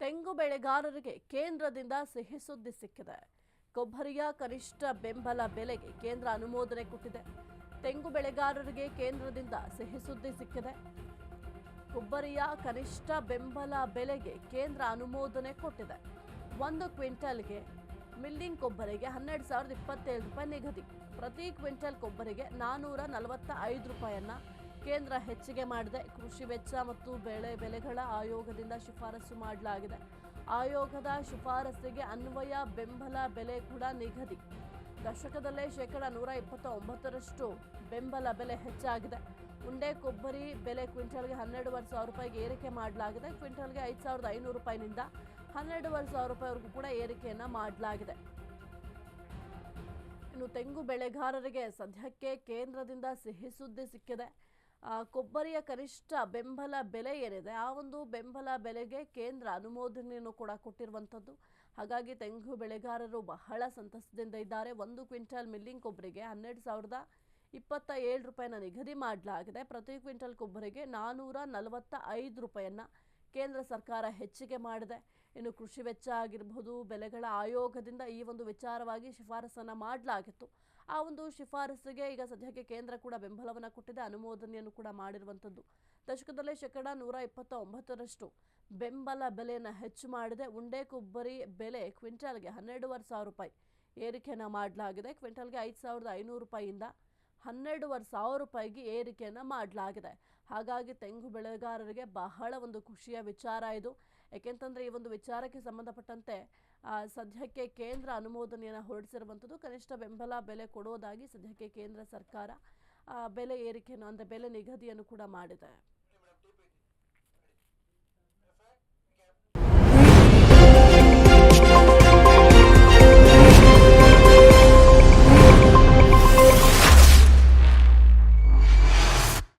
ತೆಂಗು ಬೆಳೆಗಾರರಿಗೆ ಕೇಂದ್ರದಿಂದ ಸಿಹಿ ಸುದ್ದಿ ಸಿಕ್ಕಿದೆ. ಕೊಬ್ಬರಿಯ ಕನಿಷ್ಠ ಬೆಂಬಲ ಬೆಲೆಗೆ ಕೇಂದ್ರ ಅನುಮೋದನೆ ಕೊಟ್ಟಿದೆ. ತೆಂಗು ಬೆಳೆಗಾರರಿಗೆ ಕೇಂದ್ರದಿಂದ ಸಿಹಿ ಸುದ್ದಿ ಸಿಕ್ಕಿದೆ. ಕೊಬ್ಬರಿಯ ಕನಿಷ್ಠ ಬೆಂಬಲ ಬೆಲೆಗೆ ಕೇಂದ್ರ ಅನುಮೋದನೆ ಕೊಟ್ಟಿದೆ. 1 ಕ್ವಿಂಟಲ್ಗೆ ಮಿಲ್ಲಿಂಗ್ ಕೊಬ್ಬರಿಗೆ 12,027 ರೂಪಾಯಿ ನಿಗದಿ. ಪ್ರತಿ ಕ್ವಿಂಟಲ್ ಕೊಬ್ಬರಿಗೆ 445 ರೂಪಾಯಿಯನ್ನ ಕೇಂದ್ರ ಹೆಚ್ಚಿಗೆ ಮಾಡಿದೆ. ಕೃಷಿ ವೆಚ್ಚ ಮತ್ತು ಬೆಲೆಗಳ ಆಯೋಗದಿಂದ ಶಿಫಾರಸು ಮಾಡಲಾಗಿದೆ. ಆಯೋಗದ ಶಿಫಾರಸಿಗೆ ಅನ್ವಯ ಬೆಂಬಲ ಬೆಲೆ ಕೂಡ ನಿಗದಿ. ದಶಕದಲ್ಲೇ ಶೇಕಡ 129ರಷ್ಟು ಬೆಂಬಲ ಬೆಲೆ ಹೆಚ್ಚಾಗಿದೆ. ಉಂಡೆ ಕೊಬ್ಬರಿ ಬೆಲೆ ಕ್ವಿಂಟಲ್ಗೆ 12,500 ರೂಪಾಯಿಗೆ ಏರಿಕೆ ಮಾಡಲಾಗಿದೆ. ಕ್ವಿಂಟಲ್ಗೆ 5,500 ರೂಪಾಯಿನಿಂದ 12,500 ರೂಪಾಯಿವರೆಗೂ ಕೂಡ ಏರಿಕೆಯನ್ನ ಮಾಡಲಾಗಿದೆ. ಇನ್ನು ತೆಂಗು ಬೆಳೆಗಾರರಿಗೆ ಸದ್ಯಕ್ಕೆ ಕೇಂದ್ರದಿಂದ ಸಿಹಿ ಸುದ್ದಿ ಸಿಕ್ಕಿದೆ. ಕೊಬ್ಬರಿಯ ಕನಿಷ್ಠ ಬೆಂಬಲ ಬೆಲೆ ಏನಿದೆ ಆ ಒಂದು ಬೆಂಬಲ ಬೆಲೆಗೆ ಕೇಂದ್ರ ಅನುಮೋದನೆಯನ್ನು ಕೂಡ ಕೊಟ್ಟಿರುವಂಥದ್ದು. ಹಾಗಾಗಿ ತೆಂಗು ಬೆಳೆಗಾರರು ಬಹಳ ಸಂತಸದಿಂದ ಇದ್ದಾರೆ. 1 ಕ್ವಿಂಟಲ್ ಮಿಲ್ಲಿಂಗ್ ಕೊಬ್ಬರಿಗೆ 12,027 ರೂಪಾಯಿನ ನಿಗದಿ ಮಾಡಲಾಗಿದೆ. ಪ್ರತಿ ಕ್ವಿಂಟಲ್ ಕೊಬ್ಬರಿಗೆ 445 ರೂಪಾಯಿಯನ್ನ ಕೇಂದ್ರ ಸರ್ಕಾರ ಹೆಚ್ಚಿಗೆ ಮಾಡಿದೆ. ಇನ್ನು ಕೃಷಿ ವೆಚ್ಚ ಆಗಿರಬಹುದು, ಬೆಲೆಗಳ ಆಯೋಗದಿಂದ ಈ ಒಂದು ವಿಚಾರವಾಗಿ ಶಿಫಾರಸನ್ನು ಮಾಡಲಾಗಿತ್ತು. ಆ ಒಂದು ಶಿಫಾರಸಿಗೆ ಈಗ ಸದ್ಯಕ್ಕೆ ಕೇಂದ್ರ ಕೂಡ ಬೆಂಬಲವನ್ನು ಕೊಟ್ಟಿದೆ, ಅನುಮೋದನೆಯನ್ನು ಕೂಡ ಮಾಡಿರುವಂಥದ್ದು. ದಶಕದಲ್ಲೇ ಶೇಕಡ 129ರಷ್ಟು ಬೆಂಬಲ ಬೆಲೆಯನ್ನು ಹೆಚ್ಚು ಮಾಡಿದೆ. ಉಂಡೆ ಕೊಬ್ಬರಿ ಬೆಲೆ ಕ್ವಿಂಟಲ್ಗೆ 12,500 ರೂಪಾಯಿ ಏರಿಕೆಯನ್ನು ಮಾಡಲಾಗಿದೆ. ಕ್ವಿಂಟಲ್ಗೆ 5,500 ರೂಪಾಯಿಯಿಂದ 12,500 ರೂಪಾಯಿಗೆ ಏರಿಕೆಯನ್ನು ಮಾಡಲಾಗಿದೆ. ಹಾಗಾಗಿ ತೆಂಗು ಬೆಳೆಗಾರರಿಗೆ ಬಹಳ ಒಂದು ಖುಷಿಯ ವಿಚಾರ ಇದು. ಏಕೆಂತಂದರೆ ಈ ಒಂದು ವಿಚಾರಕ್ಕೆ ಸಂಬಂಧಪಟ್ಟಂತೆ ಸದ್ಯಕ್ಕೆ ಕೇಂದ್ರ ಅನುಮೋದನೆಯನ್ನು ಹೊರಡಿಸಿರುವಂಥದ್ದು. ಕನಿಷ್ಠ ಬೆಂಬಲ ಬೆಲೆ ಕೊಡೋದಾಗಿ ಸದ್ಯಕ್ಕೆ ಕೇಂದ್ರ ಸರ್ಕಾರ ಬೆಲೆ ಏರಿಕೆಯನ್ನು ಅಂದರೆ ಬೆಲೆ ನಿಗದಿಯನ್ನು ಕೂಡ ಮಾಡಿದೆ.